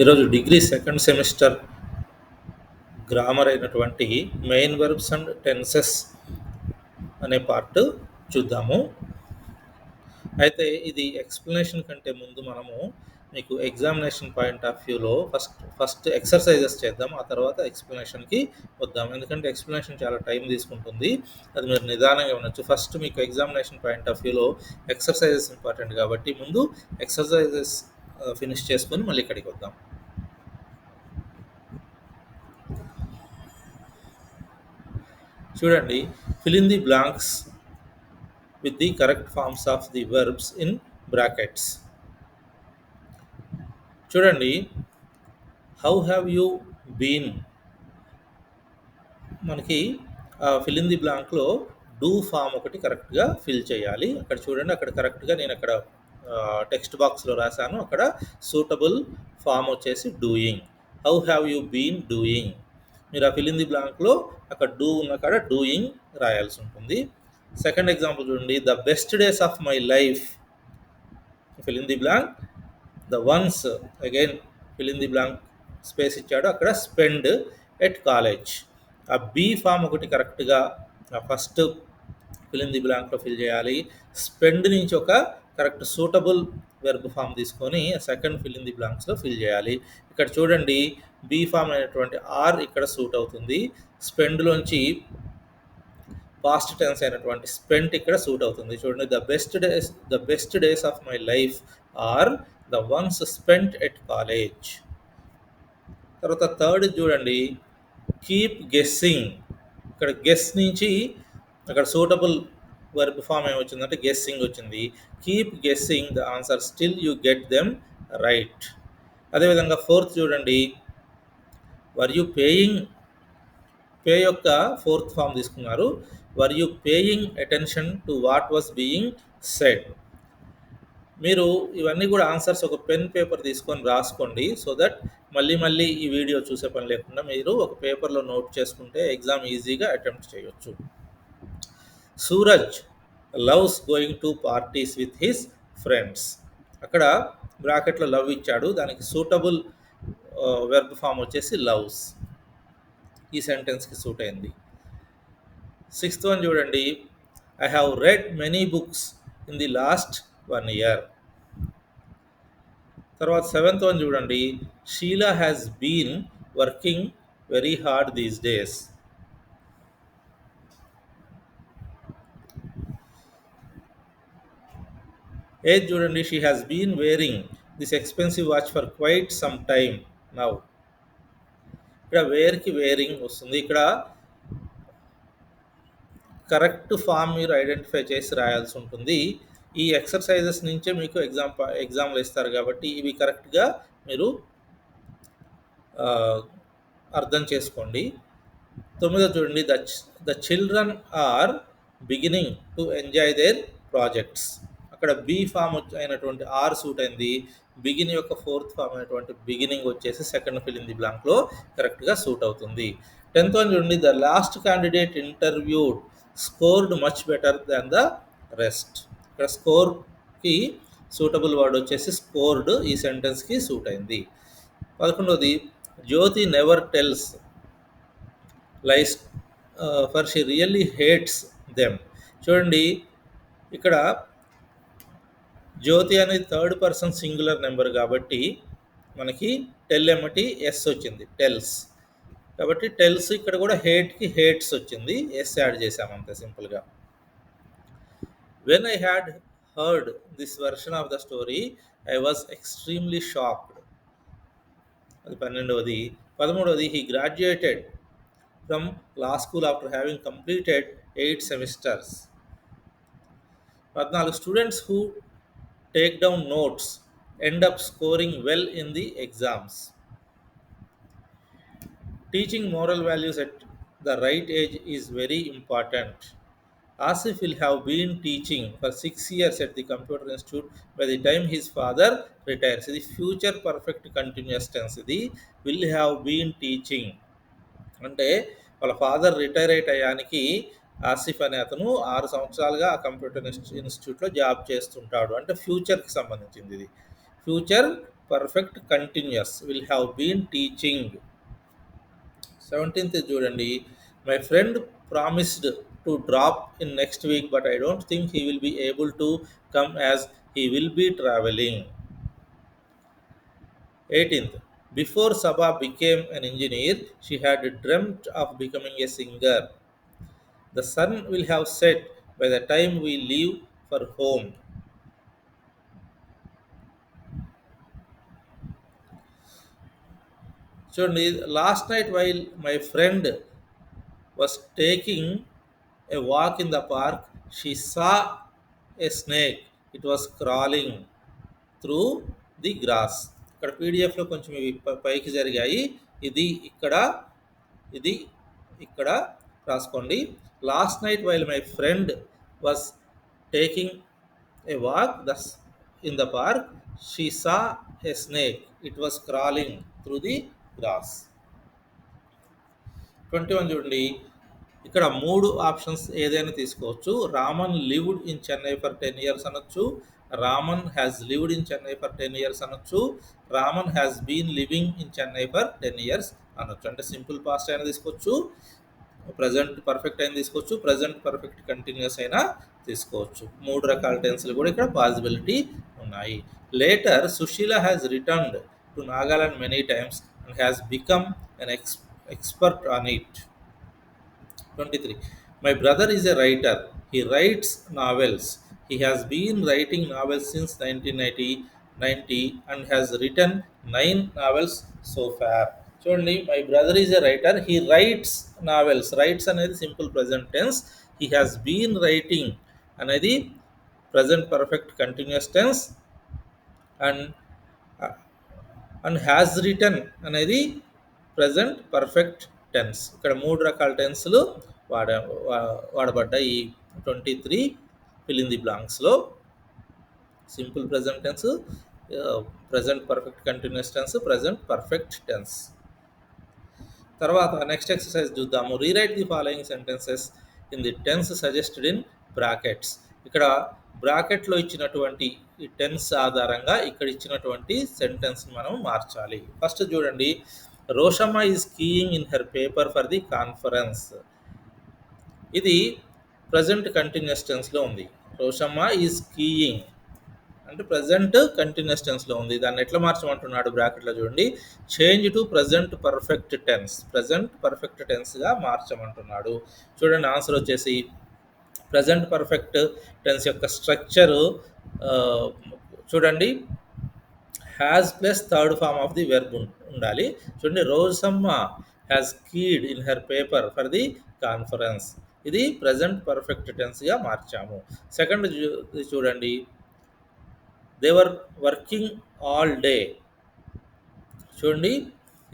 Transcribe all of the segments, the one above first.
ఈరోజు degree second semester grammar అయినటువంటి main verbs and tenses అనే పార్ట్ చూద్దాము. అయితే ఇది ఎక్స్ప్లెనేషన్ కంటే ముందు మనము మీకు ఎగ్జామినేషన్ పాయింట్ ఆఫ్ వ్యూలో ఫస్ట్ ఎక్సర్సైజెస్ చేద్దాం, ఆ తర్వాత ఎక్స్ప్లెనేషన్కి వద్దాం. ఎందుకంటే ఎక్స్ప్లెనేషన్ చాలా టైం తీసుకుంటుంది, అది మీరు నిదానంగా ఉండొచ్చు. ఫస్ట్ మీకు ఎగ్జామినేషన్ పాయింట్ ఆఫ్ వ్యూలో ఎక్సర్సైజెస్ ఇంపార్టెంట్ కాబట్టి ముందు ఎక్సర్సైజెస్ ఫినిష్ చేసుకొని మళ్ళీ ఇక్కడికి వద్దాం. చూడండి, fill in the blanks with the correct forms of the verbs in brackets. చూడండి, how have you been, మనకి fill in the blankలో డూ ఫామ్ ఒకటి కరెక్ట్గా ఫిల్ చేయాలి. అక్కడ చూడండి, అక్కడ కరెక్ట్గా నేను అక్కడ టెక్స్ట్ బాక్స్లో రాశాను. అక్కడ సూటబుల్ ఫామ్ వచ్చేసి doing. How have you been doing. మీరు ఆ ఫిల్ ఇన్ ది బ్లాంక్లో అక్కడ డూ ఉన్న కాడ డూయింగ్ రాయాల్సి ఉంటుంది. సెకండ్ ఎగ్జాంపుల్ చూడండి, the best days of my life, fill in the blank the ones, again fill in the blank space ఇచ్చాడు, అక్కడ స్పెండ్ ఎట్ కాలేజ్. ఆ బీ ఫామ్ ఒకటి కరెక్ట్గా ఫస్ట్ ఫిల్ ఇన్ ది బ్లాంక్లో ఫిల్ చేయాలి. స్పెండ్ నుంచి ఒక కరెక్ట్ సూటబుల్ వెర్బ్ ఫామ్ తీసుకొని సెకండ్ ఫిల్ ఇన్ ది బ్లాంక్స్లో ఫిల్ చేయాలి. ఇక్కడ చూడండి, బీ ఫామ్ అయినటువంటి ఆర్ ఇక్కడ సూట్ అవుతుంది. స్పెండ్లోంచి పాస్ట్ టెన్స్ అయినటువంటి స్పెంట్ ఇక్కడ సూట్ అవుతుంది. చూడండి, the best days of my life are the ones spent at college. తర్వాత థర్డ్ చూడండి, కీప్ గెస్సింగ్. ఇక్కడ గెస్ నుంచి అక్కడ సూటబుల్ వర్బ్ ఫామ్ ఏమొచ్చిందంటే గెస్సింగ్ వచ్చింది. Keep guessing the answer still you get them right. అదేవిధంగా ఫోర్త్ చూడండి, వర్ యూ పేయింగ్, పే యొక్క ఫోర్త్ ఫామ్ తీసుకున్నారు. Were you paying attention to what was being said. మీరు ఇవన్నీ కూడా ఆన్సర్స్ ఒక పెన్ పేపర్ తీసుకొని రాసుకోండి, సో దట్ మళ్ళీ ఈ వీడియో చూసే పని లేకుండా మీరు ఒక పేపర్లో నోట్ చేసుకుంటే ఎగ్జామ్ ఈజీగా అటెంప్ట్ చేయొచ్చు. Suraj loves going to parties with his friends. అక్కడ బ్రాకెట్లో లవ్ ఇచ్చాడు, దానికి సూటబుల్ వెర్బ్ ఫామ్ వచ్చేసి లవ్స్. ఈ సెంటెన్స్కి సూట్ అయింది. సిక్స్త్ వన్ చూడండి, I have read many books in the last 1 year. తర్వాత సెవెంత్ వన్ చూడండి, Sheela has been working very hard these days. Eighth చూడండి, she has been wearing this expensive watch for quite some time now. ఇక్కడ వేర్కి wearing వస్తుంది. ఇక్కడ correct form మీరు identify చేసి రాయాల్సి ఉంటుంది. ఈ ఎక్సర్సైజెస్ నుంచే మీకు ఎగ్జామ్లు ఇస్తారు కాబట్టి ఇవి కరెక్ట్గా మీరు అర్థం చేసుకోండి. తొమ్మిదో చూడండి, the children are beginning to enjoy their projects. అక్కడ బీ ఫామ్ అయినటువంటి ఆర్ సూట్ అయింది. బిగిన్ యొక్క ఫోర్త్ ఫామ్ అయినటువంటి బిగినింగ్ వచ్చేసి సెకండ్ ఫిల్ ఇన్ ది బ్లాంక్లో కరెక్ట్గా సూట్ అవుతుంది. 10th వన్ చూడండి, the last candidate interviewed scored much better than the rest. ఇక్కడ స్కోర్కి సూటబుల్ వర్డ్ వచ్చేసి స్కోర్డ్, ఈ సెంటెన్స్కి సూట్ అయింది. 11వది, Jyoti never tells lies for she really hates them. చూడండి, ఇక్కడ జ్యోతి అనేది థర్డ్ పర్సన్ సింగులర్ నెంబర్ కాబట్టి మనకి టెల్ ఎమ్మటి ఎస్ వచ్చింది, టెల్స్. కాబట్టి టెల్స్ ఇక్కడ కూడా హేట్కి హేట్స్ వచ్చింది, ఎస్ యాడ్ చేసాము అంతే సింపుల్గా. When I had heard this version of the story I was extremely shocked. అది 12వది. 13వది, he graduated from law school after having completed 8 semesters. 14, students who take down notes end up scoring well in the exams. Teaching moral values at the right age is very important. Asif will have been teaching for 6 years at the Computer Institute by the time his father retires. ఇది future perfect continuous tense. ఇది will have been teaching అంటే వాళ్ళ father retire అయ్యానికి Asif అనే అతను 6 సంవత్సరాలుగా ఆ computer ఇన్స్టిట్యూట్లో job చేస్తుంటాడు. అంటే ఫ్యూచర్కి సంబంధించింది ఇది. Future perfect continuous will have been teaching. 17th చూడండి, my friend promised to drop in next week but I don't think he will be able to come as he will be travelling. 18th, before Sabha became an engineer, she had dreamt of becoming a singer. The sun will have set by the time we leave for home. చూడండి, last night while my friend was taking a walk in the park, she saw a snake. It was crawling through the grass. ఇక్కడ పీడిఎఫ్లో కొంచెం ఇవి పైకి జరిగాయి. ఇది ఇక్కడ, ఇది ఇక్కడ రాసుకోండి. Last night while my friend was taking a walk in the park, she saw a snake, it was crawling through the grass. 21 చూడండి, ఇక్కడ 3 ఆప్షన్స్ ఏదైనా తీసుకోవచ్చు. Raman lived in Chennai for 10 years అనొచ్చు, Raman has lived in Chennai for 10 years అనొచ్చు, Raman has been living in Chennai for 10 years అనొచ్చు. అంటే simple past అయినా తీసుకోవచ్చు, ప్రజెంట్ పర్ఫెక్ట్ అయినా తీసుకోవచ్చు, ప్రజెంట్ పర్ఫెక్ట్ కంటిన్యూస్ అయినా తీసుకోవచ్చు. 3 రకాల టెన్స్లు కూడా ఇక్కడ పాసిబిలిటీ ఉన్నాయి. Later Sushila has returned to Nagaland many times and has become an expert on it. 23, my brother is a writer, he writes novels, he has been writing novels since 1990 and has written 9 novels so far. చూడండి, my brother is a writer, he writes novels, writes అనేది simple present tense, he has been writing అనేది present perfect continuous tense, and and has written అనేది present perfect tense. ఇక్కడ 3 రకాల టెన్స్లు వాడబడ్డాయి ఈ 23 fill in the బ్లాంక్స్లో. Simple present tense, present perfect continuous tense, present perfect tense. తర్వాత next exercise చూద్దాము. Rewrite the following sentences in the tense suggested in brackets. ఇక్కడ బ్రాకెట్లో ఇచ్చినటువంటి ఈ టెన్స్ ఆధారంగా ఇక్కడ ఇచ్చినటువంటి సెంటెన్స్ మనం మార్చాలి. ఫస్ట్ చూడండి, Roshamma is keying in her paper for the conference. ఇది ప్రజెంట్ కంటిన్యూస్ టెన్స్లో ఉంది. రోషమ్మ ఈజ్ కీయింగ్ అంటే ప్రజెంట్ కంటిన్యూస్ టెన్స్లో ఉంది. దాన్ని ఎట్లా మార్చమంటున్నాడు బ్రాకెట్లో చూడండి, change to present perfect tense, present perfect టెన్స్గా మార్చమంటున్నాడు. చూడండి, ఆన్సర్ వచ్చేసి ప్రజెంట్ పర్ఫెక్ట్ టెన్స్ యొక్క స్ట్రక్చరు చూడండి, has plus third form of the verb ఉండాలి. చూడండి, Rosamma has keyed in her paper for the conference, ఇది ప్రజెంట్ పర్ఫెక్ట్ టెన్స్గా మార్చాము. సెకండ్ చూడండి, they were working all day. చూడండి,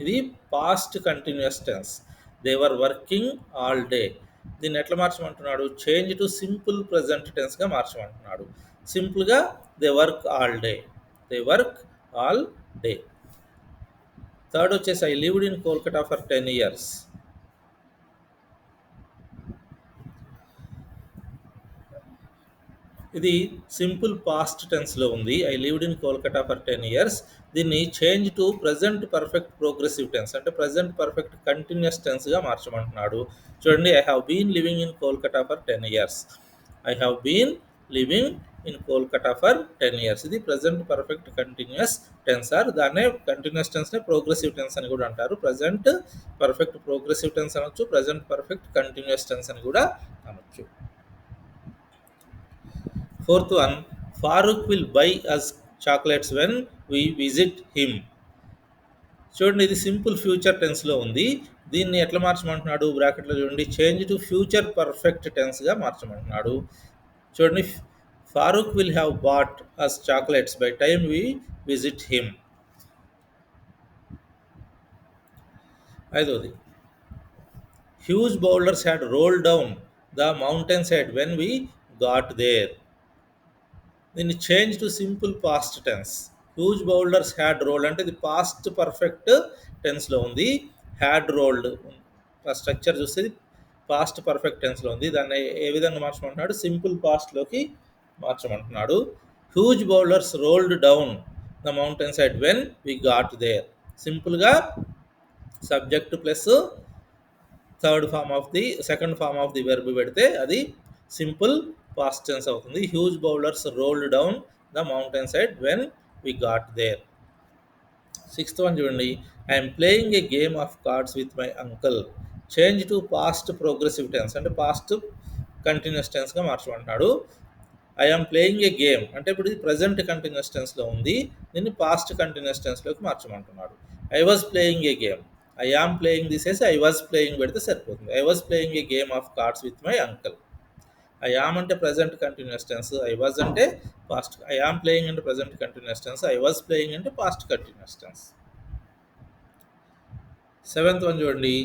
ఇది past continuous tense, they were working all day. దీన్ని ఎట్లా మార్చమంటున్నాడు, చేంజ్ టు సింపుల్ ప్రజెంట్ టెన్స్గా మార్చమంటున్నాడు. సింపుల్గా they work all day, they work all day. Third వచ్చేసి I lived in Kolkata for 10 years. ఇది సింపుల్ పాస్ట్ టెన్స్లో ఉంది. I lived in Kolkata for 10 years. దీన్ని change to present perfect progressive tense అంటే present perfect continuous టెన్స్గా మార్చమంటున్నాడు. చూడండి, I have been living in Kolkata for 10 years. I have been living in Kolkata for 10 years. ఇది present perfect continuous tense, or దాన్నే continuous టెన్స్నే progressive tense అని కూడా అంటారు. ప్రజెంట్ పర్ఫెక్ట్ ప్రోగ్రెసివ్ టెన్స్ అనొచ్చు, ప్రజెంట్ పర్ఫెక్ట్ కంటిన్యూస్ టెన్స్ అని కూడా అనొచ్చు. Fourth one, Farooq will buy us chocolates when we visit him. చూడండి, ఇది సింపుల్ ఫ్యూచర్ టెన్స్లో ఉంది. దీన్ని ఎట్లా మార్చమంటున్నాడు బ్రాకెట్లో చూడండి, చేంజ్ టు ఫ్యూచర్ పర్ఫెక్ట్ టెన్స్గా మార్చమంటున్నాడు. చూడండి, Farooq will have bought us chocolates by time we visit him. ఐదోది, huge boulders had roll down the mountain side when we got there. దీన్ని change to simple past tense. Huge boulders had rolled అంటే ఇది past perfect టెన్స్లో ఉంది. Had rolled structure చూస్తే past perfect టెన్స్లో ఉంది. దాన్ని ఏ విధంగా మార్చమంటున్నాడు, సింపుల్ పాస్ట్లోకి మార్చమంటున్నాడు. Huge boulders rolled down the mountain side when we got there. సింపుల్గా subject plus second form of the verb పెడితే అది సింపుల్ పాస్ట్ టెన్స్ అవుతుంది. Huge boulders rolled down the mountain side when we got there. Sixth one చూడండి. I'm playing a game of cards with my uncle. Change to past progressive tense అంటే past continuous టెన్స్గా మార్చమంటున్నాడు. I'm playing a game అంటే ఇప్పుడు ఇది present continuous టెన్స్లో ఉంది, దీన్ని పాస్ట్ కంటిన్యూస్ టెన్స్లోకి మార్చమంటున్నాడు. I was playing a game, I am playing this వేసి ఐ వాజ్ ప్లేయింగ్ పెడితే సరిపోతుంది. I was playing a game of cards with my uncle. I am అంటే present continuous tense, I was అంటే past, I am playing అంటే present continuous tense, I was playing అంటే past continuous tense. Seventh one చూడండి.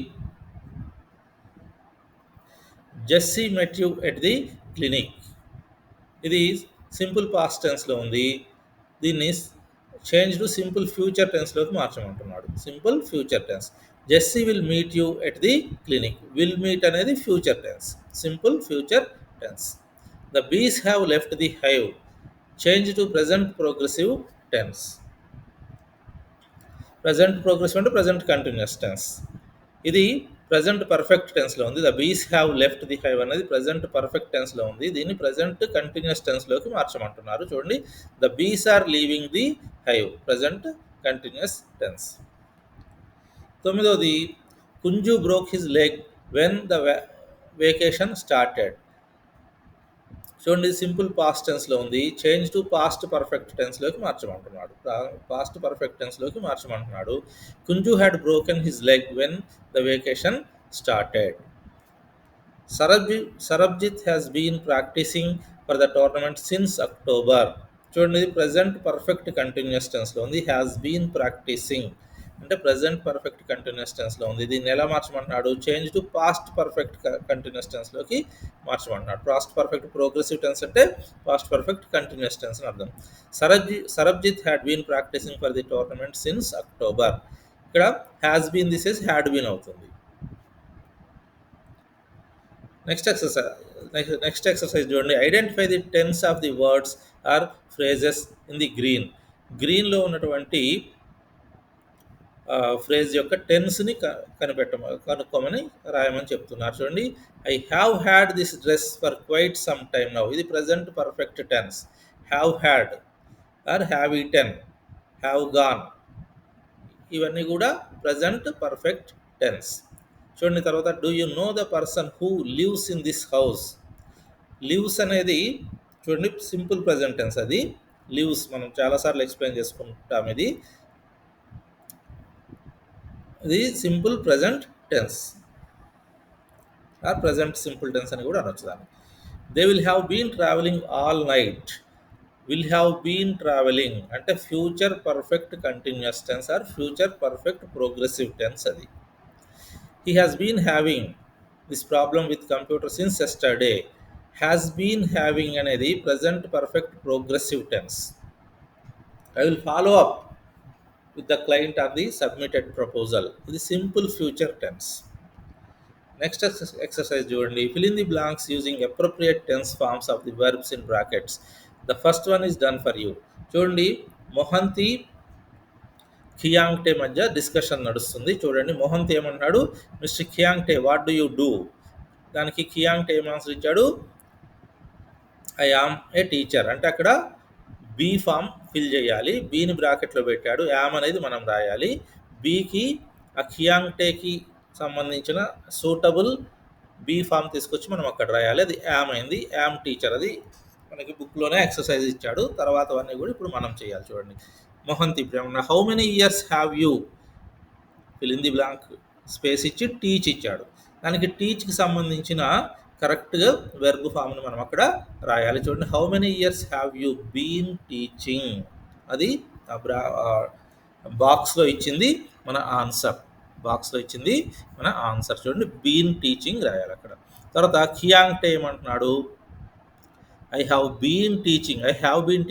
Jessie met you at the clinic. ఇది simple past టెన్స్లో ఉంది, దీన్ని change to simple future టెన్స్లోకి మార్చమంటున్నాడు. Simple future tense. Jessie will meet you at the clinic. Will meet అనేది future tense, simple future tense. The bees have left the hive. Change to present progressive tense. Present progressive అంటే present continuous tense. ఇది present perfect టెన్స్లో ఉంది. The bees have left the hive అనేది present perfect టెన్స్లో ఉంది, దీన్ని present continuous టెన్స్లోకి మార్చమంటున్నారు. చూడండి, the bees are leaving the hive, present continuous tense. తొమ్మిదవది, Kunju broke his leg when the vacation started. చూడండి, సింపుల్ పాస్ట్ టెన్స్లో ఉంది, చేంజ్ టు పాస్ట్ పర్ఫెక్ట్ టెన్స్లోకి మార్చమంటున్నాడు. పాస్ట్ పర్ఫెక్ట్ టెన్స్లోకి మార్చమంటున్నాడు. Kunju had broken his leg when the vacation started. Sarabjit has been practising for the tournament since October. చూడండి, ఇది present perfect continuous టెన్స్లో ఉంది, హ్యాస్ బీన్ ప్రాక్టీసింగ్ అంటే ప్రజెంట్ పర్ఫెక్ట్ కంటిన్యూస్ టెన్స్లో ఉంది, దీన్ని ఎలా మార్చమంటున్నాడు? Change to past perfect continuous టెన్స్లోకి మార్చమంటున్నాడు. పాస్ట్ పర్ఫెక్ట్ ప్రోగ్రెసివ్ టెన్స్ అంటే పాస్ట్ పర్ఫెక్ట్ కంటిన్యూస్ టెన్స్ అని అర్థం. Sarabjit had been practising for the tournament since October. ఇక్కడ has been this is had been అవుతుంది. నెక్స్ట్ ఎక్సర్సైజ్ చూడండి. Identify the tense of the words or phrases in the గ్రీన్లో ఉన్నటువంటి phrase యొక్క టెన్స్ని కనుక్కోమని రాయమని చెప్తున్నారు. చూడండి, I have had this dress for quite some time now. ఇది present perfect tense. Have had or have eaten, have gone, ఇవన్నీ కూడా ప్రజెంట్ పర్ఫెక్ట్ టెన్స్. చూడండి, తర్వాత do you know the person who lives in this house. Lives అనేది చూడండి simple present tense, అది lives మనం చాలాసార్లు ఎక్స్ప్లెయిన్ చేసుకుంటాం. ఇది simple present tense or present simple tense అని కూడా అనొచ్చు దాన్ని. They will have been travelling all night. Will have been travelling అంటే future perfect continuous tense or future perfect progressive tense అది. He has been having this problem with computer since yesterday. Has been having అనేది present perfect progressive tense. I will follow up with the client on the submitted proposal. ఇది simple future tense. Next exercise చూడండి. fill in the blanks using appropriate tense forms of the verbs in brackets. The first one is done for you. చూడండి, మొహంతి ఖియాంగ్టే మధ్య discussion నడుస్తుంది. చూడండి, మొహంతి ఏమన్నాడు? Mister Khiangte what do you do. దానికి ఖియాంగ్టే ఏం answer ఇచ్చాడు? I am A teacher అంటే అక్కడ బీ ఫామ్ ఫిల్ చేయాలి, బీని బ్రాకెట్లో పెట్టాడు, యామ్ అనేది మనం రాయాలి. బీకి ఆ ఖియాంగ్టేకి సంబంధించిన సూటబుల్ బీ ఫామ్ తీసుకొచ్చి మనం అక్కడ రాయాలి, అది యామ్ అయింది. యామ్ టీచర్ అది మనకి బుక్లోనే ఎక్సర్సైజ్ ఇచ్చాడు, తర్వాత అవన్నీ కూడా ఇప్పుడు మనం చేయాలి. చూడండి, మొహంతి ఇప్పుడు how many years have you, fill in the blank space ఇచ్చి టీచ్ ఇచ్చాడు, దానికి టీచ్కి సంబంధించిన కరెక్ట్గా వెర్బ్ ఫామ్ని మనం అక్కడ రాయాలి. చూడండి, how many years have you been teaching, అది బాక్స్లో ఇచ్చింది మన ఆన్సర్. చూడండి, బీన్ టీచింగ్ రాయాలి అక్కడ. తర్వాత ఖియాంగ్టే ఏమంటున్నాడు? ఐ హ్యావ్ బీన్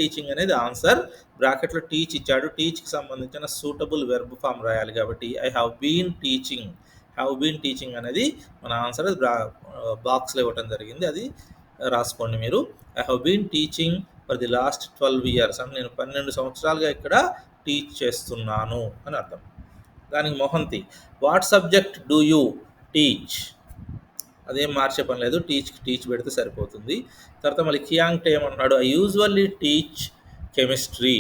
టీచింగ్ అనేది ఆన్సర్. బ్రాకెట్లో టీచ్ ఇచ్చాడు, టీచ్కి సంబంధించిన సూటబుల్ వెర్బ్ ఫామ్ రాయాలి కాబట్టి ఐ హ్యావ్ బీన్ టీచింగ్ అనేది మన ఆన్సర్. అది బాక్స్లో ఇవ్వటం జరిగింది, అది రాసుకోండి మీరు. I have been teaching for the last 12 years అంటే నేను 12 సంవత్సరాలుగా ఇక్కడ టీచ్ చేస్తున్నాను అని అర్థం. దానికి Mohanty, what subject do you teach? అదేం మార్చే పని లేదు, టీచ్ పెడితే సరిపోతుంది. తర్వాత మళ్ళీ కియాంగ్టే ఏమన్నాడు, ఐ యూజువల్లీ టీచ్ కెమిస్ట్రీ.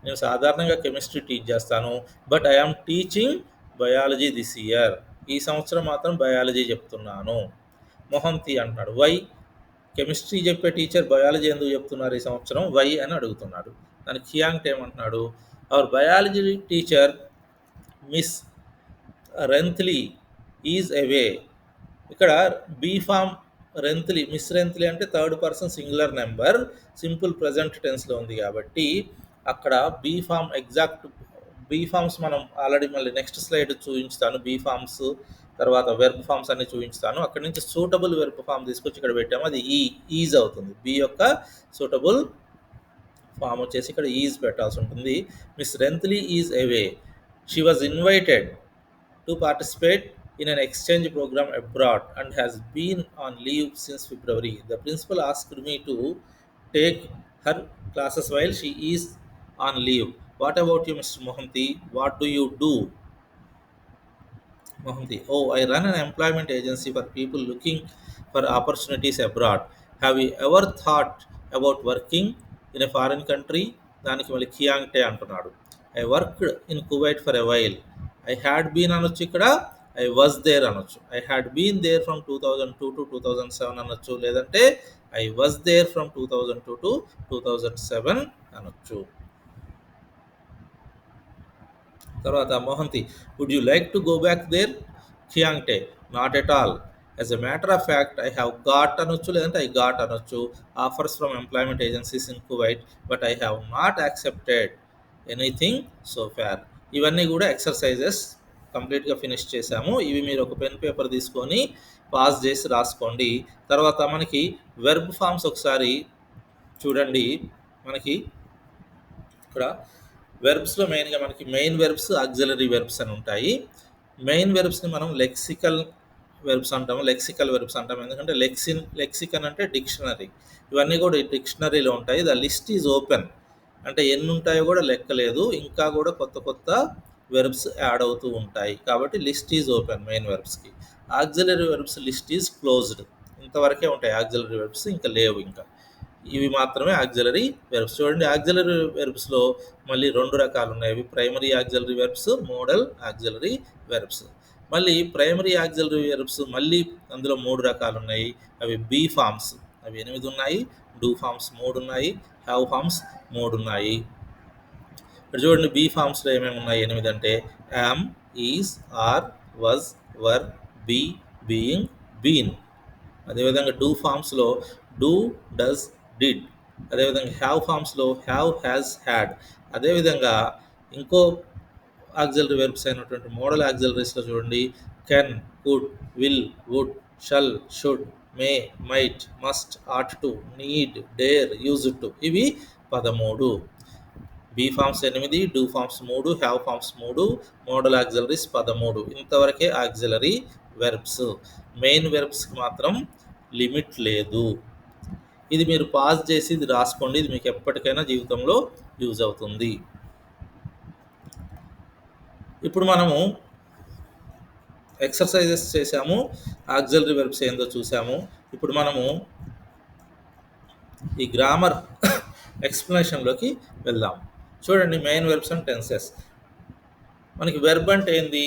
నేను సాధారణంగా కెమిస్ట్రీ టీచ్ చేస్తాను, but I am teaching biology this year. ఈ సంవత్సరం మాత్రం బయాలజీ చెప్తున్నాను. మొహంతి అంటున్నాడు, వై? కెమిస్ట్రీ చెప్పే టీచర్ బయాలజీ ఎందుకు చెప్తున్నారు ఈ సంవత్సరం, వై అని అడుగుతున్నాడు. దానికి కియాంగ్టే ఏమంటున్నాడు, our biology teacher miss Renthlei is away. ఇక్కడ be form Renthlei, miss Renthlei అంటే third person singular number, simple present టెన్స్లో ఉంది కాబట్టి అక్కడ be form exact be forms మనం ఆల్రెడీ మళ్ళీ నెక్స్ట్ స్లైడ్ చూపించుతాను. బీ ఫామ్స్ తర్వాత వెర్బ్ ఫామ్స్ అన్ని చూపించుతాను. అక్కడ నుంచి సూటబుల్ వెర్బ్ ఫామ్ తీసుకొచ్చి ఇక్కడ పెట్టాము, అది ఈజ్ అవుతుంది. బీ యొక్క సూటబుల్ ఫామ్ వచ్చేసి ఇక్కడ ఈజ్ పెట్టాల్సి ఉంటుంది. Miss Renthlei is away. She was invited to participate in an exchange program abroad and has been on leave since February. The principal asked me to take her classes while she is on leave. What about you, Mr. Mohanty? What do you do? Mohanty, oh, I run an employment agency for people looking for opportunities abroad. Have you ever thought about working in a foreign country? దానికి మళ్ళీ కియాంగ్టే అంటున్నాడు, I worked in Kuwait for a while. I had been అనొచ్చు, ఇక్కడ I was there అనొచ్చు. I had been there from 2002 to 2007 అనొచ్చు, లేదంటే I was there from 2002 to 2007 అనొచ్చు. తర్వాత Mohanty, would you like to go back there? Khiangte, not at all. As a matter of fact I have got అనొచ్చు, లేదంటే I got అనొచ్చు, offers from employment agencies in Kuwait, but I have not accepted anything so far. ఇవన్నీ కూడా exercises కంప్లీట్గా finish చేశాము. ఇవి మీరు ఒక పెన్ పేపర్ తీసుకొని పాస్ చేసి రాసుకోండి. తర్వాత మనకి వెర్బ్ ఫామ్స్ ఒకసారి చూడండి. మనకి ఇక్కడ వెర్బ్స్లో మెయిన్గా మనకి మెయిన్ వెర్బ్స్, ఆక్సిలరీ వెర్బ్స్ అని ఉంటాయి. మెయిన్ వెర్బ్స్ని మనం లెక్సికల్ వెర్బ్స్ అంటాము, లెక్సికల్ వెర్బ్స్ అంటాము. ఎందుకంటే లెక్సికన్ అంటే డిక్షనరీ. ఇవన్నీ కూడా డిక్షనరీలో ఉంటాయి. ద లిస్ట్ ఈజ్ ఓపెన్ అంటే ఎన్ని ఉంటాయో కూడా లెక్కలేదు, ఇంకా కూడా కొత్త కొత్త వెర్బ్స్ యాడ్ అవుతూ ఉంటాయి. కాబట్టి లిస్ట్ ఈజ్ ఓపెన్ మెయిన్ వెర్బ్స్కి. Auxiliary verbs list is closed. ఇంతవరకే ఉంటాయి ఆక్సిలరీ వెర్బ్స్, ఇంకా లేవు. ఇంకా ఇవి మాత్రమే ఆక్సిలరీ వెర్బ్స్. చూడండి, ఆక్సిలరీ వెర్బ్స్లో మళ్ళీ 2 రకాలు ఉన్నాయి. అవి primary auxiliary verbs, modal auxiliary verbs. మళ్ళీ ప్రైమరీ ఆక్సిలరీ వెర్బ్స్ మళ్ళీ అందులో 3 రకాలు ఉన్నాయి. అవి బీ ఫామ్స్, అవి 8 ఉన్నాయి. డూ ఫామ్స్ 3 ఉన్నాయి. హ్యావ్ ఫామ్స్ 3 ఉన్నాయి. ఇక్కడ చూడండి, బీ ఫామ్స్లో ఏమేమి ఉన్నాయి 8 అంటే am, is, are, was, were, be, being, been. అదేవిధంగా డూ ఫామ్స్లో డూ, డస్, డిడ్. అదేవిధంగా హ్యావ్ ఫామ్స్లో హ్యావ్, హ్యాజ్, హ్యాడ్. అదేవిధంగా ఇంకో ఆక్సిలరీ వెర్బ్స్ అయినటువంటి మోడల్ ఆక్సిలరీస్లో చూడండి, can, could, will, would, shall, should, may, might, must, ought to, need, dare, used to. ఇవి 13. Be forms 8, do forms 3, have forms 3, modal auxiliaries 13. ఇంతవరకే auxiliary verbs. Main వెర్బ్స్కి మాత్రం limit లేదు. ఇది మీరు పాజ్ చేసి ఇది రాసుకోండి, ఇది మీకు ఎప్పటికైనా జీవితంలో యూజ్ అవుతుంది. ఇప్పుడు మనము ఎక్సర్సైజెస్ చేసాము, ఆక్సిలరీ వెర్బ్స్ ఏందో చూసాము. ఇప్పుడు మనము ఈ గ్రామర్ ఎక్స్ప్లెనేషన్లోకి వెళ్దాం. చూడండి, మెయిన్ వెర్బ్స్ అండ్ టెన్సెస్. మనకి వెర్బ్ అంటే ఏంది?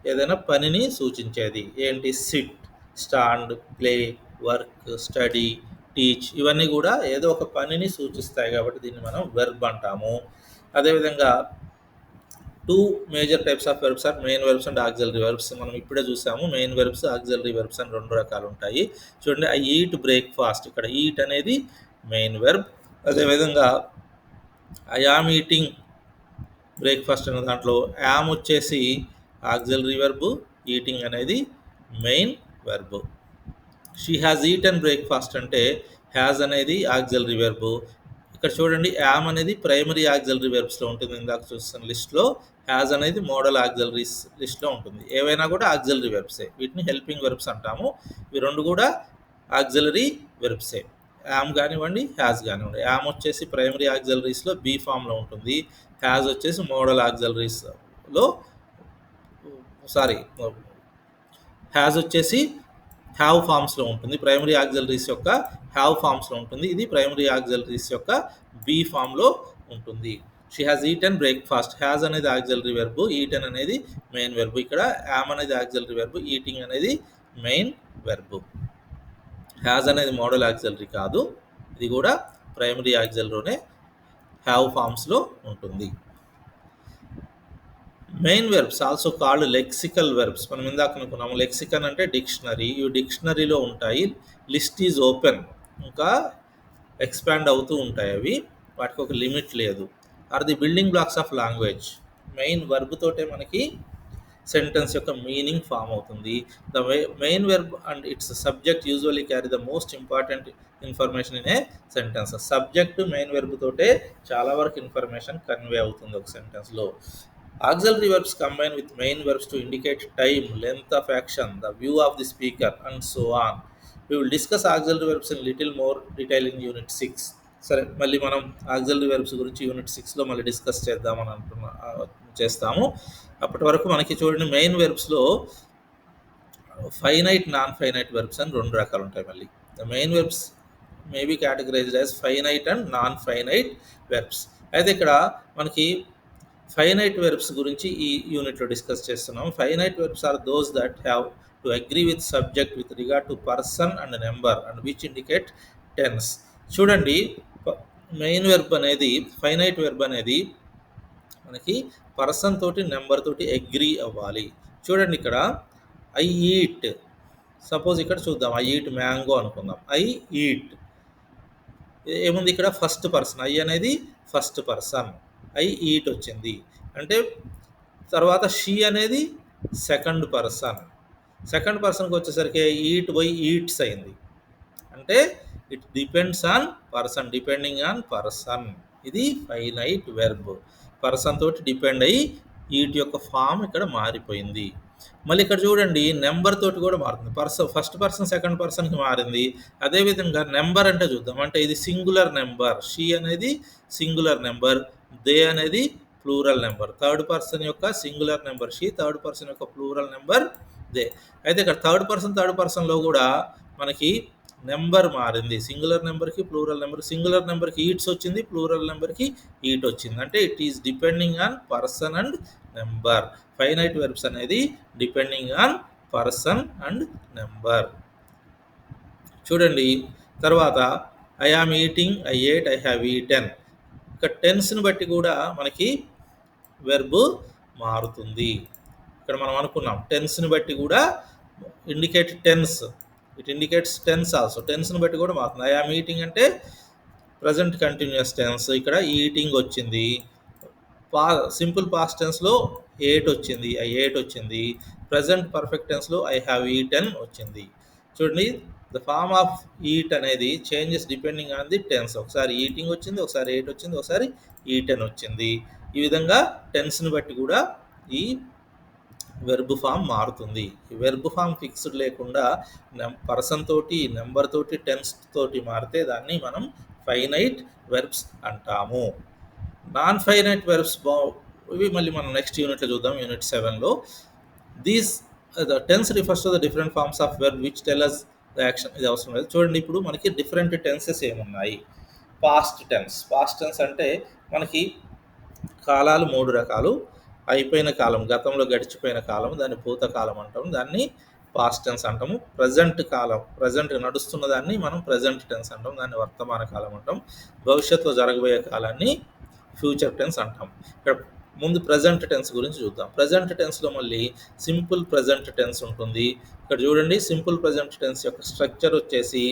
ఏదైనా పనిని సూచించేది. ఏంటి? SIT, stand, play, work, study, teach. ఇవన్నీ కూడా ఏదో ఒక పనిని సూచిస్తాయి కాబట్టి దీన్ని మనం వెర్బ్ అంటాము. అదేవిధంగా 2 major types of verbs are main verbs and auxiliary verbs. మనం ఇప్పుడే చూసాము. మెయిన్ వెర్బ్స్, ఆక్సిలరీ వెర్బ్స్ అని 2 రకాలు ఉంటాయి. చూడండి, ఐ ఈట్ బ్రేక్ఫాస్ట్. ఇక్కడ ఈట్ అనేది మెయిన్ వెర్బ్. అదేవిధంగా ఐ యామ్ ఈటింగ్ బ్రేక్ఫాస్ట్ అనే దాంట్లో యామ్ వచ్చేసి ఆక్సిలరీ వెర్బ్, ఈటింగ్ అనేది main verb. She has eaten breakfast అంటే హ్యాజ్ అనేది ఆక్సిలరీ వెర్బ్. ఇక్కడ చూడండి, యామ్ అనేది ప్రైమరీ ఆక్సిలరీ వెర్బ్స్లో ఉంటుంది. ఇందాక చూస్తున్న లిస్ట్లో హ్యాజ్ అనేది మోడల్ ఆక్సిలరీస్ లిస్ట్లో ఉంటుంది. ఏవైనా కూడా ఆక్సిలరీ వెర్బ్సే. వీటిని హెల్పింగ్ వెర్బ్స్ అంటాము. ఇవి 2 కూడా ఆక్సిలరీ వెర్బ్సే. యామ్ కానివ్వండి, హ్యాస్ కానివ్వండి. యామ్ వచ్చేసి ప్రైమరీ ఆక్సిలరీస్లో బీ ఫామ్లో ఉంటుంది. హ్యాస్ వచ్చేసి మోడల్ ఆక్సిలరీస్లో సారీ హ్యాస్ వచ్చేసి హ్యావ్ ఫామ్స్లో ఉంటుంది. ప్రైమరీ ఆక్సిలరీస్ యొక్క హ్యావ్ ఫామ్స్లో ఉంటుంది. ఇది ప్రైమరీ ఆక్సిలరీస్ యొక్క బీ ఫామ్లో ఉంటుంది. She has eaten breakfast. Has అనేది ఆక్సిలరీ వెర్బ్, ఈటెన్ అనేది మెయిన్ వెర్బ్. ఇక్కడ యామ్ అనేది ఆక్సిలరీ వెర్బ్, ఈటింగ్ అనేది మెయిన్ వెర్బ్. హ్యాస్ అనేది మోడల్ ఆక్సిలరీ కాదు, ఇది కూడా ప్రైమరీ ఆక్సిలరీలోనే హ్యావ్ ఫామ్స్లో ఉంటుంది. Main verbs also called lexical verbs. మనం ఇందాక అనుకున్నాము లెక్సికన్ అంటే డిక్షనరీ. ఈ డిక్షనరీలో ఉంటాయి. లిస్ట్ ఈజ్ ఓపెన్, ఇంకా ఎక్స్పాండ్ అవుతూ ఉంటాయి అవి, వాటికి ఒక లిమిట్ లేదు. Are the building blocks of language. Main verb తోటే మనకి సెంటెన్స్ యొక్క మీనింగ్ ఫామ్ అవుతుంది. The main verb and its subject usually carry the most important information in a sentence. Subject main verb తోటే చాలా వరకు ఇన్ఫర్మేషన్ కన్వే అవుతుంది ఒక సెంటెన్స్లో. Auxiliary verbs combine with main verbs to indicate time, length of action, the view of the speaker, and so on. We will discuss auxiliary verbs in little more detail in Unit 6. సరే, మళ్ళీ మనం auxiliary verbs గురించి unit 6లో మళ్ళీ discuss చేద్దామని చేస్తాము. అప్పటి వరకు మనకి చూడండి, మెయిన్ వెర్బ్స్లో ఫైనైట్, నాన్ ఫైనైట్ వెర్బ్స్ అని 2 రకాలు ఉంటాయి. మళ్ళీ the main verbs may be categorised as finite and non finite verbs. అయితే ఇక్కడ మనకి ఫైనైట్ వెర్బ్స్ గురించి ఈ యూనిట్లో డిస్కస్ చేస్తున్నాం. Finite verbs are those that have to agree with subject with regard to person and number and which indicate tense. చూడండి, main verb అనేది, finite verb అనేది మనకి పర్సన్ తోటి నెంబర్ తోటి అగ్రీ అవ్వాలి. చూడండి, ఇక్కడ ఐ ఈట్, సపోజ్ ఇక్కడ చూద్దాం, ఐ ఈట్ మ్యాంగో అనుకుందాం. ఐ ఈట్ ఏముంది ఇక్కడ, ఫస్ట్ పర్సన్. ఐ అనేది ఫస్ట్ పర్సన్, ఐ ఈట్ వచ్చింది. అంటే తర్వాత షీ అనేది సెకండ్ పర్సన్. సెకండ్ పర్సన్కి వచ్చేసరికి ఈట్ బై ఈట్స్ అయింది. అంటే it depends on person, depending on person. ఇది ఫైనైట్ వెర్బ్. పర్సన్ తోటి డిపెండ్ అయ్యి ఈట్ యొక్క ఫామ్ ఇక్కడ మారిపోయింది. మళ్ళీ ఇక్కడ చూడండి, నెంబర్ తోటి కూడా మారుతుంది. ఫస్ట్ పర్సన్ సెకండ్ పర్సన్కి మారింది. అదేవిధంగా నెంబర్ అంటే చూద్దాం, అంటే ఇది సింగులర్ నెంబర్. షీ అనేది సింగులర్ నెంబర్, దే అనేది ప్లూరల్ నెంబర్. థర్డ్ పర్సన్ యొక్క singular number she, third person యొక్క ప్లూరల్ నెంబర్ దే. అయితే ఇక్కడ థర్డ్ పర్సన్లో కూడా మనకి నెంబర్ మారింది. సింగులర్ నెంబర్కి ప్లూరల్ నెంబర్, సింగులర్ నెంబర్కి ఈట్స్ వచ్చింది, ప్లూరల్ నెంబర్కి ఈట్ వచ్చింది. అంటే it is depending on person and number. Finite verbs అనేది depending on person and number. చూడండి, తర్వాత I am eating, I ate, I have eaten. ఇక్కడ టెన్స్ని బట్టి కూడా మనకి వెర్బ్ మారుతుంది. ఇక్కడ మనం అనుకున్నాం టెన్స్ని బట్టి కూడా indicate tense, it indicates tense also. టెన్స్ని బట్టి కూడా మారుతుంది. ఐ ఆమ్ ఈటింగ్ అంటే ప్రజెంట్ కంటిన్యూస్ టెన్స్, ఇక్కడ ఈటింగ్ వచ్చింది. సింపుల్ పాస్ట్ టెన్స్లో ఏట్ వచ్చింది, ఐ ఏట్ వచ్చింది. ప్రజెంట్ పర్ఫెక్ట్ టెన్స్లో ఐ హ్యావ్ ఈటెన్ వచ్చింది. చూడండి, ద ఫార్మ్ ఆఫ్ ఈట్ అనేది changes depending on the tense. ఒకసారి ఈటింగ్ వచ్చింది, ఒకసారి ఎయిట్ వచ్చింది, ఒకసారి ఈటెన్ వచ్చింది. ఈ విధంగా టెన్స్ని బట్టి కూడా ఈ వెర్బ్ ఫామ్ మారుతుంది. ఈ వెర్బ్ ఫామ్ ఫిక్స్డ్ లేకుండా పర్సన్ తోటి, నెంబర్ తోటి, టెన్స్ తోటి మారితే దాన్ని మనం ఫైనైట్ వెర్బ్స్ అంటాము. నాన్ ఫైనైట్ వెర్బ్స్ ఇవి మళ్ళీ మనం నెక్స్ట్ యూనిట్లో చూద్దాం, యూనిట్ 7లో. These the tense refers to the different forms of verb which tell us the action. ఇది అవసరం లేదు. చూడండి, ఇప్పుడు మనకి డిఫరెంట్ టెన్సెస్ ఏమున్నాయి. పాస్ట్ టెన్స్ అంటే మనకి కాలాలు 3 రకాలు. అయిపోయిన కాలం, గతంలో గడిచిపోయిన కాలం, దాన్ని భూతకాలం అంటాము, దాన్ని పాస్ట్ టెన్స్ అంటాము. ప్రజెంట్ కాలం, ప్రజెంట్ నడుస్తున్న దాన్ని మనం ప్రజెంట్ టెన్స్ అంటాం, దాన్ని వర్తమాన కాలం అంటాం. భవిష్యత్తులో జరగబోయే కాలాన్ని ఫ్యూచర్ టెన్స్ అంటాం. ఇక్కడ ముందు ప్రజెంట్ టెన్స్ గురించి చూద్దాం. ప్రజెంట్ టెన్స్లో మళ్ళీ సింపుల్ ప్రజెంట్ టెన్స్ ఉంటుంది. ఇక్కడ చూడండి, సింపుల్ ప్రజెంట్ టెన్స్ యొక్క స్ట్రక్చర్ వచ్చేసి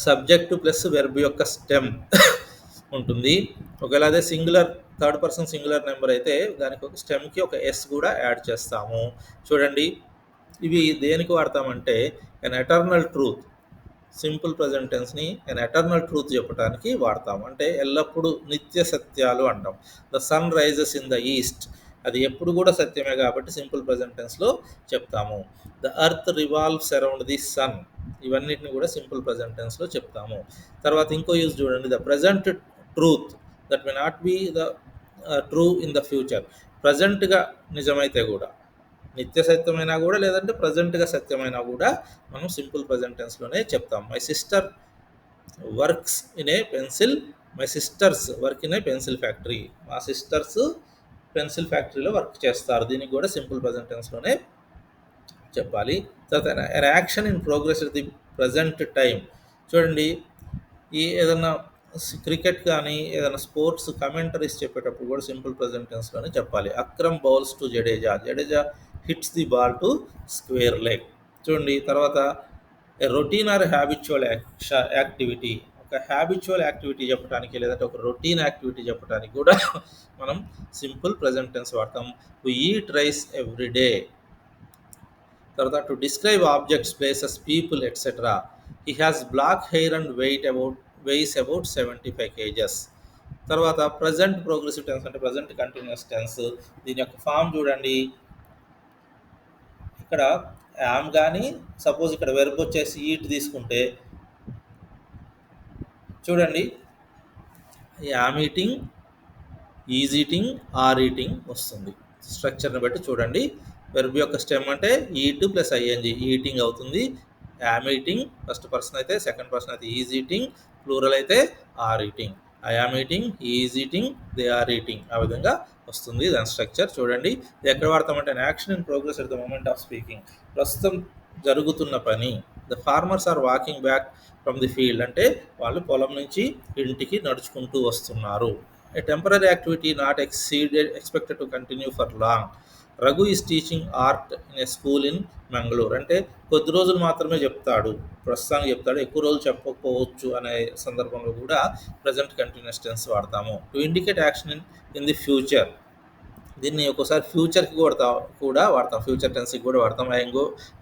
సబ్జెక్టు ప్లస్ వెర్బ్ యొక్క స్టెమ్ ఉంటుంది. ఒకవేళ అదే singular, third person singular number అయితే దానికి ఒక స్టెమ్కి ఒక ఎస్ కూడా యాడ్ చేస్తాము. చూడండి, ఇవి దేనికి వాడతామంటే an eternal truth, simple present టెన్స్ని ఎన్ ఎటర్నల్ ట్రూత్ చెప్పడానికి వాడతాము. అంటే ఎల్లప్పుడూ నిత్య సత్యాలు అంటాం. The sun rises in the east, అది ఎప్పుడు కూడా సత్యమే కాబట్టి సింపుల్ ప్రజెంట్ టెన్స్లో చెప్తాము. The earth revolves around the sun, ఇవన్నిటిని కూడా సింపుల్ ప్రెజెంట్ టెన్స్లో చెప్తాము. తర్వాత ఇంకో యూజ్ చూడండి, the present truth that may not be the true in the future. ప్రజెంట్గా నిజమైతే కూడా, నిత్య సత్యమైనా కూడా, లేదంటే ప్రజెంట్గా సత్యమైనా కూడా మనం సింపుల్ ప్రజెంట్ టెన్స్లోనే చెప్తాం. My sister works in a pencil, my sisters work in a pencil factory. మా సిస్టర్స్ పెన్సిల్ ఫ్యాక్టరీలో వర్క్ చేస్తారు. దీనికి కూడా సింపుల్ ప్రజెంట్ టెన్స్లోనే చెప్పాలి. తర్వాత అన్ action in progress at the present time. చూడండి, ఈ ఏదన్నా క్రికెట్ కానీ ఏదైనా స్పోర్ట్స్ కమెంటరీస్ చెప్పేటప్పుడు కూడా సింపుల్ ప్రజెంట్ టెన్స్లోనే చెప్పాలి. Akram bowls to Jadeja, Jadeja hits the ball to square leg. చూడండి, తర్వాత రొటీన్ ఆర్ హ్యాబిచువల్ యాక్టివిటీ. ఒక హ్యాబిచువల్ యాక్టివిటీ చెప్పడానికి, లేదంటే ఒక రొటీన్ యాక్టివిటీ చెప్పడానికి కూడా మనం సింపుల్ ప్రజెంట్ టెన్స్ వాడతాం. We eat rice every day. తర్వాత to describe objects, places, people etcetera. He has black hair and weighs about 75 kgs. తర్వాత ప్రజెంట్ ప్రోగ్రెసివ్ టెన్స్ అంటే ప్రజెంట్ కంటిన్యూస్ టెన్స్. దీని యొక్క ఫామ్ చూడండి, ఇక్కడ యామ్ కానీ, సపోజ్ ఇక్కడ వెర్బ్ వచ్చేసి ఈట్ తీసుకుంటే చూడండి, am eating, is eating, are eating వస్తుంది. స్ట్రక్చర్ని బట్టి చూడండి, వెర్బ్ యొక్క స్టెమ్ అంటే ఈట్ ప్లస్ ఐఎన్జి ఈటింగ్ అవుతుంది. యామ్ ఈటింగ్ ఫస్ట్ పర్సన్ అయితే, సెకండ్ పర్సన్ అయితే ఈజ్ ఈటింగ్, ప్లూరల్ అయితే are eating. I am eating, is eating, they are eating. ఆ విధంగా వస్తుంది దాని స్ట్రక్చర్. చూడండి, ఇది ఎక్కడ వాడతామంటే action in progress at the moment of speaking. ప్రస్తుతం జరుగుతున్న పని. The farmers are walking back from the field అంటే వాళ్ళు పొలం నుంచి ఇంటికి నడుచుకుంటూ వస్తున్నారు. A temporary activity not expected to continue for long. Raghu is teaching art in a school in Mangaluru అంటే కొద్ది రోజులు మాత్రమే చెప్తాడు, ప్రస్తుతానికి చెప్తాడు, ఎక్కువ రోజులు చెప్పకపోవచ్చు అనే సందర్భంలో కూడా ప్రజెంట్ కంటిన్యూస్ టెన్స్ వాడతాము. To indicate action in the future. దీన్ని ఒక్కోసారి ఫ్యూచర్కి కూడా వాడతాం, ఫ్యూచర్ టెన్స్కి కూడా వాడతాం.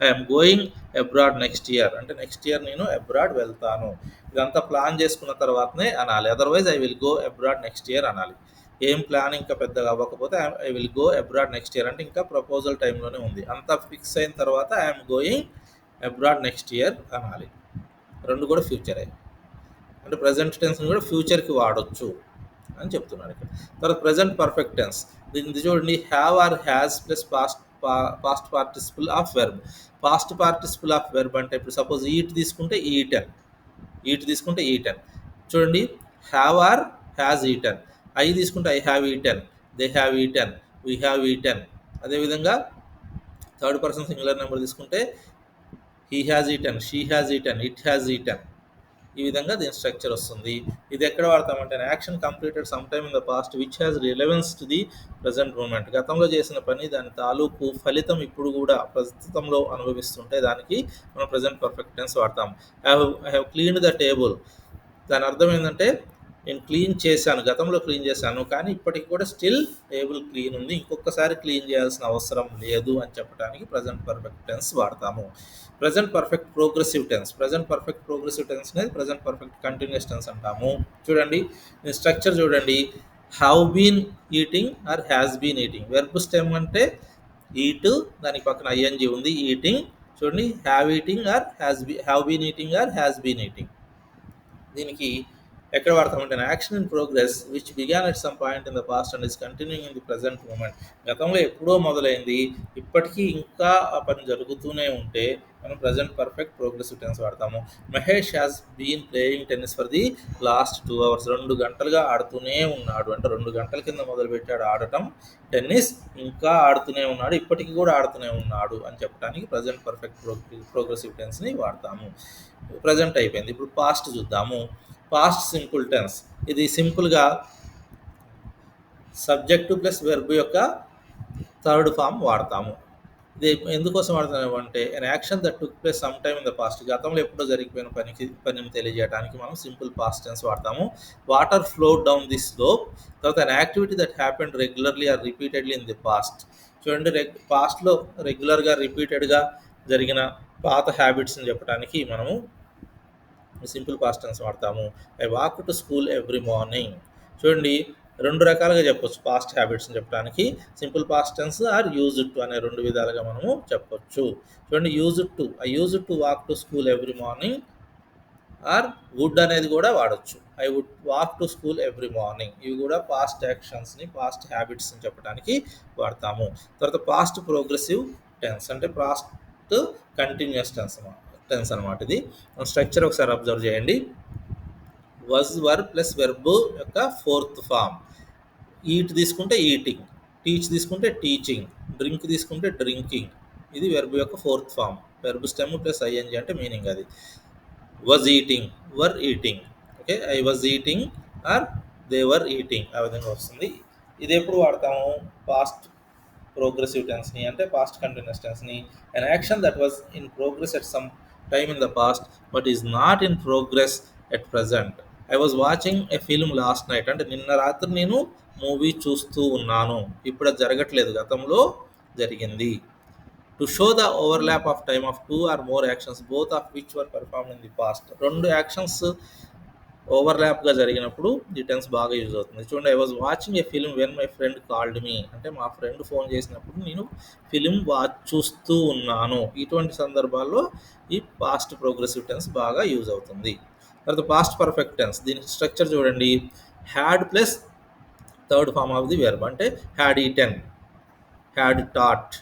I'm going abroad next year అంటే నెక్స్ట్ ఇయర్ నేను అబ్రాడ్ వెళ్తాను. ఇదంతా ప్లాన్ చేసుకున్న తర్వాతనే అనాలి, otherwise I will go abroad next year అనాలి. ఏం ప్లాన్ ఇంకా పెద్దగా అవ్వకపోతే I will go abroad next year అంటే ఇంకా ప్రపోజల్ టైంలోనే ఉంది. అంతా ఫిక్స్ అయిన తర్వాత I'm going abroad next year అనాలి. రెండు కూడా ఫ్యూచరే, అంటే ప్రజెంట్ టెన్స్ని కూడా ఫ్యూచర్కి వాడొచ్చు అని చెప్తున్నాను ఇక్కడ. తర్వాత ప్రజెంట్ పర్ఫెక్ట్ టెన్స్. దీన్ని చూడండి, have or has plus past participle of verb. Past participle of verb అంటే ఇప్పుడు సపోజ్ ఈట్ తీసుకుంటే ఈటన్, ఈట్ తీసుకుంటే ఈటన్. చూడండి, have or has eaten. I తీసుకుంటే I have eaten, they have eaten, we have eaten. అదేవిధంగా third person singular number తీసుకుంటే he has eaten, she has eaten, it has eaten. ఈ విధంగా దీని structure వస్తుంది. ఇది ఎక్కడ వాడతామంటే action completed some time in the past which has relevance to the present moment. గతంలో చేసిన పని దాని తాలూకు ఫలితం ఇప్పుడు కూడా ప్రస్తుతంలో అనుభవిస్తుంటే దానికి మనం ప్రజెంట్ పర్ఫెక్ట్ టెన్స్ వాడతాం. I have cleaned the table. దాని అర్థం ఏంటంటే నేను క్లీన్ చేశాను, గతంలో క్లీన్ చేశాను, కానీ ఇప్పటికి కూడా స్టిల్ టేబుల్ క్లీన్ ఉంది, ఇంకొకసారి క్లీన్ చేయాల్సిన అవసరం లేదు అని చెప్పడానికి ప్రజెంట్ పర్ఫెక్ట్ టెన్స్ వాడతాము. Present perfect progressive tense. Present perfect progressive tense అనేది ప్రజెంట్ పర్ఫెక్ట్ కంటిన్యూస్ టెన్స్ అంటాము. చూడండి, స్ట్రక్చర్ చూడండి, have been eating or has been eating. Verb stem అంటే ఈట్, దానికి పక్కన ఐఎన్జీ ఉంది, ఈటింగ్. చూడండి, have eating or have been eating or has been eating. దీనికి ఎక్కడ వాడతామంటే action in progress which began at some point in the past and is continuing in the present moment. గతంలో ఎప్పుడో మొదలైంది, ఇప్పటికీ ఇంకా ఆ పని జరుగుతూనే ఉంటే మనం ప్రజెంట్ పర్ఫెక్ట్ ప్రోగ్రెసివ్ టెన్స్ వాడతాము. Mahesh has been playing tennis for the last 2 hours. 2 గంటలుగా ఆడుతూనే ఉన్నాడు అంటే 2 గంటల కింద మొదలుపెట్టాడు ఆడటం టెన్నిస్, ఇంకా ఆడుతూనే ఉన్నాడు, ఇప్పటికీ కూడా ఆడుతూనే ఉన్నాడు అని చెప్పడానికి ప్రజెంట్ పర్ఫెక్ట్ ప్రోగ్రెసివ్ టెన్స్ని వాడతాము. ప్రజెంట్ అయిపోయింది, ఇప్పుడు పాస్ట్ చూద్దాము. Past simple tense. ఇది సింపుల్గా సబ్జెక్టు ప్లస్ వెర్బ్ యొక్క థర్డ్ ఫామ్ వాడతాము. ఇది ఎందుకోసం వాడుతున్నాము అంటే an action that took place some time in the past. గతంలో ఎప్పుడో జరిగిపోయిన పనిని తెలియజేయడానికి మనం సింపుల్ పాస్ట్ టెన్స్ వాడతాము. Water flowed down the slope. తర్వాత an activity that happened regularly or repeatedly in the past. చూడండి, పాస్ట్లో రెగ్యులర్గా రిపీటెడ్గా జరిగిన పాత హ్యాబిట్స్ని చెప్పడానికి మనము సింపుల్ పాస్ట్ టెన్స్ వాడతాము. I walk to school every morning. చూడండి, రెండు రకాలుగా చెప్పొచ్చు పాస్ట్ హ్యాబిట్స్ని చెప్పడానికి. Simple past tense or used to అనే రెండు విధాలుగా మనము చెప్పొచ్చు. చూడండి, used to, I used to walk to school every morning, or would అనేది కూడా వాడచ్చు. I would walk to school every morning. ఇవి కూడా పాస్ట్ యాక్షన్స్ని, పాస్ట్ హ్యాబిట్స్ని చెప్పడానికి వాడతాము. తర్వాత పాస్ట్ ప్రోగ్రెసివ్ టెన్స్ అంటే పాస్ట్ కంటిన్యూస్ టెన్స్ అనమాట. ఇది స్ట్రక్చర్ ఒకసారి అబ్జర్వ్ చేయండి. వజ్ వర్ ప్లస్ వెర్బ్ యొక్క ఫోర్త్ ఫామ్. ఈట్ తీసుకుంటే ఈటింగ్, టీచ్ తీసుకుంటే టీచింగ్, డ్రింక్ తీసుకుంటే డ్రింకింగ్. ఇది వెర్బ్ యొక్క fourth form. Verb stem plus ING అంటే మీనింగ్ అది. was eating, were eating. Okay, I was eating or they were eating, ఆ విధంగా వస్తుంది. ఇది ఎప్పుడు వాడతాము? పాస్ట్ ప్రోగ్రెసివ్ టెన్స్ని అంటే పాస్ట్ కంటిన్యూస్ టెన్స్ని. An action that was in progress at some time in the past but is not in progress at present. I was watching a film last night అంటే నిన్న రాత్రి నేను మూవీ చూస్తూ ఉన్నాను, ఇప్పుడు అది జరగట్లేదు, గతంలో జరిగింది. To show the overlap of time of two or more actions both of which were perform in the past. రెండు యాక్షన్స్ ఓవర్లాప్గా జరిగినప్పుడు ఈ టెన్స్ బాగా యూజ్ అవుతుంది. చూడండి, I was watching a film when my friend called me అంటే మా friend phone చేసినప్పుడు నేను ఫిలిం చూస్తూ ఉన్నాను. ఇటువంటి సందర్భాల్లో ఈ పాస్ట్ ప్రోగ్రెసివ్ టెన్స్ బాగా యూజ్ అవుతుంది. తర్వాత పాస్ట్ పర్ఫెక్ట్ టెన్స్, దీని స్ట్రక్చర్ చూడండి. Had plus third form of the verb అంటే హ్యాడ్ ఈటెన్, హ్యాడ్ టాట్,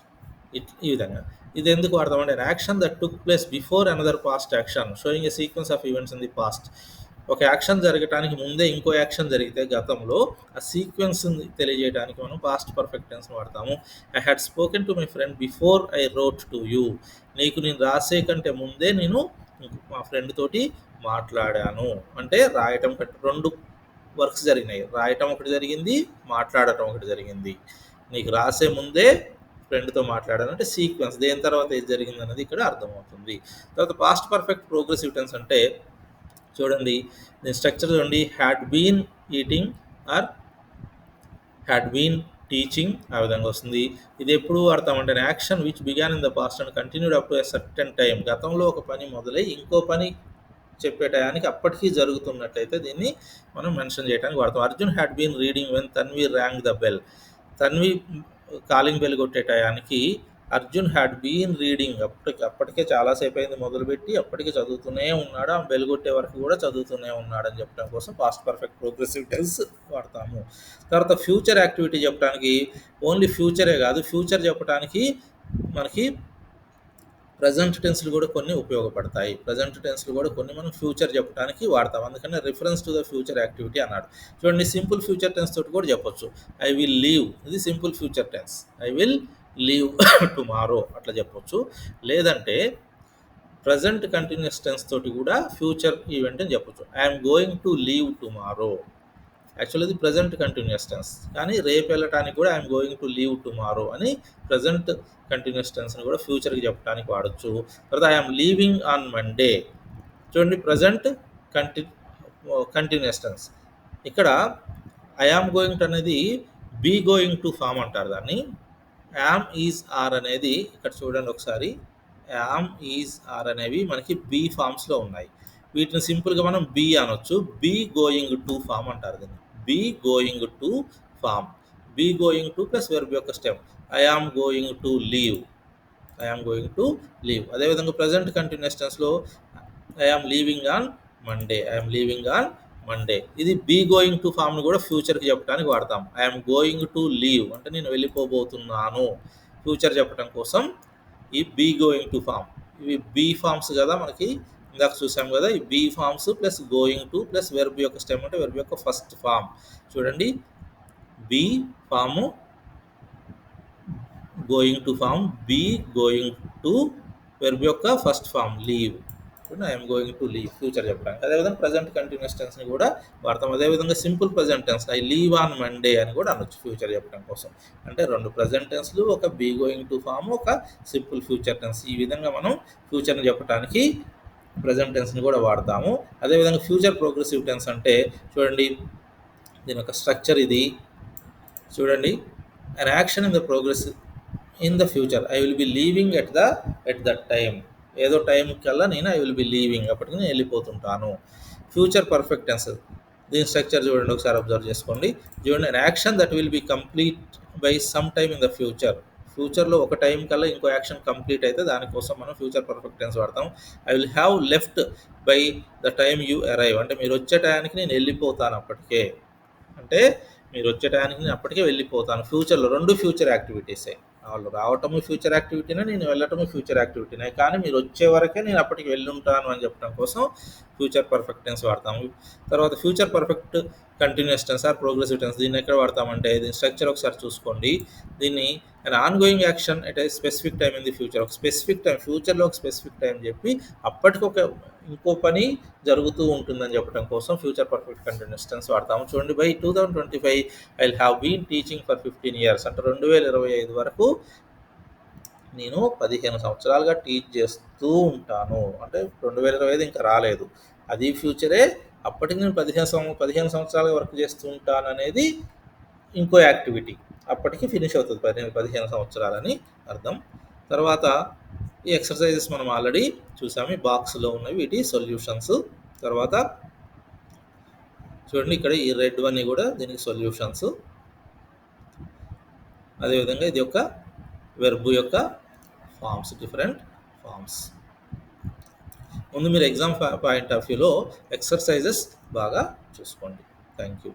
ఈ విధంగా. ఇది ఎందుకు వాడతామంటే action that took place before another past action showing a sequence of events in the past. ఒక action జరగటానికి ముందే ఇంకో యాక్షన్ జరిగితే గతంలో ఆ సీక్వెన్స్ తెలియజేయడానికి మనం పాస్ట్ పర్ఫెక్ట్ టెన్స్ వాడతాము. I had spoken to my friend before I wrote to you. నీకు నేను రాసే కంటే ముందే నేను మా ఫ్రెండ్ తోటి మాట్లాడాను అంటే రాయటం రెండు వర్క్స్ జరిగినాయి. రాయటం ఒకటి జరిగింది, మాట్లాడటం ఒకటి జరిగింది. నీకు రాసే ముందే ఫ్రెండ్తో మాట్లాడాను అంటే సీక్వెన్స్, దేని తర్వాత ఏది జరిగింది అన్నది ఇక్కడ అర్థమవుతుంది. తర్వాత పాస్ట్ పర్ఫెక్ట్ ప్రోగ్రెసివ్ టెన్స్ అంటే చూడండి, దీని స్ట్రక్చర్ చూడండి. Had been eating or had been teaching, ఆ విధంగా వస్తుంది. ఇది ఎప్పుడు వాడతామంటే action which began in the past and continued up to a certain time. గతంలో ఒక పని మొదలై ఇంకో పని చెప్పే టయానికి అప్పటికీ జరుగుతున్నట్టయితే దీన్ని మనం మెన్షన్ చేయడానికి వాడతాం. Arjun had been reading when Tanvi rang the bell. Tanvi calling bell కొట్టే టయానికి అర్జున్ హ్యాడ్ బీన్ రీడింగ్, అప్పటికే చాలాసేపు అయింది మొదలుపెట్టి అప్పటికే చదువుతూనే ఉన్నాడు, ఆ బెల్ కొట్టే వరకు కూడా చదువుతూనే ఉన్నాడు అని చెప్పడం కోసం పాస్ట్ పర్ఫెక్ట్ ప్రోగ్రెసివ్ టెన్స్ వాడతాము. తర్వాత ఫ్యూచర్ యాక్టివిటీ చెప్పడానికి ఓన్లీ ఫ్యూచరే కాదు, ఫ్యూచర్ చెప్పడానికి మనకి ప్రజెంట్ టెన్స్లు కూడా కొన్ని ఉపయోగపడతాయి. ప్రజెంట్ టెన్స్లు కూడా కొన్ని మనం ఫ్యూచర్ చెప్పడానికి వాడతాం. అందుకని reference to the future activity అన్నాడు. చూడండి, సింపుల్ ఫ్యూచర్ టెన్స్ తోటి కూడా చెప్పొచ్చు. ఐ విల్ లీవ్, ఇది simple future tense. I will leave tomorrow అట్లా చెప్పొచ్చు. లేదంటే ప్రజెంట్ కంటిన్యూస్ టెన్స్ తోటి కూడా ఫ్యూచర్ ఈవెంట్ అని చెప్పొచ్చు. I'm going to leave tomorrow. Actually ఇది ప్రజెంట్ కంటిన్యూస్ టెన్స్, కానీ రేపు వెళ్ళటానికి కూడా I'm going to leave tomorrow అని ప్రజెంట్ కంటిన్యూస్ టెన్స్ని కూడా ఫ్యూచర్కి చెప్పడానికి వాడచ్చు. తర్వాత ఐఎమ్ లీవింగ్ ఆన్ మండే. చూడండి, ప్రజెంట్ కంటిన్యూస్ టెన్స్. ఇక్కడ ఐఆమ్ గోయింగ్ టు అనేది బీ గోయింగ్ టు ఫామ్ అంటారు దాన్ని. యామ్ ఈజ్ ఆర్ అనేది ఇక్కడ చూడండి ఒకసారి. యామ్ ఈజ్ ఆర్ అనేవి మనకి బీ ఫామ్స్లో ఉన్నాయి. వీటిని సింపుల్గా మనం బీ అనొచ్చు. బీ గోయింగ్ టు ఫామ్ అంటారు దీన్ని. Be going to form. Be going to plus verb యొక్క stem. I am going to leave. I am going to leave. అదేవిధంగా ప్రజెంట్ కంటిన్యూస్ టెన్స్లో I am leaving on Monday. I am leaving on Monday. ఇది be going to ఫామ్ని కూడా ఫ్యూచర్కి చెప్పడానికి వాడతాం. I'm going to leave అంటే నేను వెళ్ళిపోబోతున్నాను. ఫ్యూచర్ చెప్పడం కోసం ఈ బీ గోయింగ్ టు ఫామ్. ఇవి బీ ఫామ్స్ కదా, మనకి ఇందాక చూసాం కదా. ఈ be forms plus going to plus verb యొక్క స్టెమ్ అంటే వెర్బ్ యొక్క ఫస్ట్ ఫామ్. చూడండి, be form, going to form, be going to verb యొక్క first form leave. I'm going to leave future చెప్పడానికి. అదేవిధంగా ప్రజెంట్ కంటిన్యూస్ టెన్స్ని కూడా వాడతాం. అదేవిధంగా simple present tense I leave on Monday అని కూడా అనొచ్చు ఫ్యూచర్ చెప్పడం కోసం. అంటే రెండు ప్రజెంట్ టెన్స్లు, ఒక బీ గోయింగ్ టు ఫామ్, ఒక సింపుల్ ఫ్యూచర్ టెన్స్. ఈ విధంగా మనం ఫ్యూచర్ని చెప్పడానికి ప్రజెంట్ టెన్స్ని కూడా వాడతాము. అదేవిధంగా ఫ్యూచర్ ప్రోగ్రెసివ్ టెన్స్ అంటే చూడండి, దీని యొక్క స్ట్రక్చర్ ఇది చూడండి. An action in the progress in the future. I will be leaving at that time. ఏదో టైం కల్లా నేను ఐ విల్ బి లీవింగ్, అప్పటికి నేను వెళ్ళిపోతుంటాను. ఫ్యూచర్ పర్ఫెక్ట్ టెన్స్ దీని స్ట్రక్చర్ చూడండి, ఒకసారి అబ్జర్వ్ చేసుకోండి. చూడండి, an action that will be complete by some time in the future. ఫ్యూచర్లో ఒక టైం కల్లా ఇంకో యాక్షన్ కంప్లీట్ అయితే దానికోసం మనం ఫ్యూచర్ పర్ఫెక్ట్ టెన్స్ వాడతాం. I will have left by the time you arrive, అంటే మీరు వచ్చే టయానికి నేను వెళ్ళిపోతాను అప్పటికే. అంటే మీరు వచ్చే టయానికి నేను అప్పటికే వెళ్ళిపోతాను. ఫ్యూచర్లో 2 ఫ్యూచర్ యాక్టివిటీసే. వాళ్ళు రావటము ఫ్యూచర్ యాక్టివిటీనే, నేను వెళ్ళటము ఫ్యూచర్ యాక్టివిటీనే. కానీ మీరు వచ్చే వరకే నేను అప్పటికి వెళ్ళుంటాను అని చెప్పడం కోసం ఫ్యూచర్ పర్ఫెక్ట్ టెన్స్ వాడతాము. తర్వాత future perfect continuous tense or progressive tense, దీన్ని ఎక్కడ వాడతామంటే దీని స్ట్రక్చర్ ఒకసారి చూసుకోండి. దీన్ని and ongoing action at a specific time in the future, ఒక స్పెసిఫిక్ టైం, ఫ్యూచర్లో ఒక స్పెసిఫిక్ టైం చెప్పి అప్పటికి ఇంకో పని జరుగుతూ ఉంటుందని చెప్పడం కోసం ఫ్యూచర్ పర్ఫెక్ట్ కంటిన్యూస్ టెన్స్ వాడతాము. చూడండి, by 2025 I will have been teaching for 15 years, అంటే 2025 వరకు నేను 15 సంవత్సరాలుగా టీచ్ చేస్తూ ఉంటాను. అంటే 2025 ఇంకా రాలేదు, అది ఫ్యూచరే. అప్పటికి నేను 15 సంవత్సరాలుగా వర్క్ చేస్తూ ఉంటాను అనేది ఇంకో యాక్టివిటీ. అప్పటికి ఫినిష్ అవుతుంది 15 సంవత్సరాలని అర్థం. తర్వాత ఈ ఎక్సర్సైజెస్ మనం ఆల్రెడీ చూసాము, ఈ బాక్స్లో ఉన్నవి వీటి సొల్యూషన్స్. తర్వాత చూడండి, ఇక్కడ ఈ రెడ్ వన్నీ కూడా దీనికి సొల్యూషన్స్. అదేవిధంగా ఇది యొక్క వెర్బ్ యొక్క ఫార్మ్స్, డిఫరెంట్ ఫార్మ్స్. ముందు మీరు ఎగ్జామ్ పాయింట్ ఆఫ్ వ్యూలో ఎక్సర్సైజెస్ బాగా చూసుకోండి. Thank you.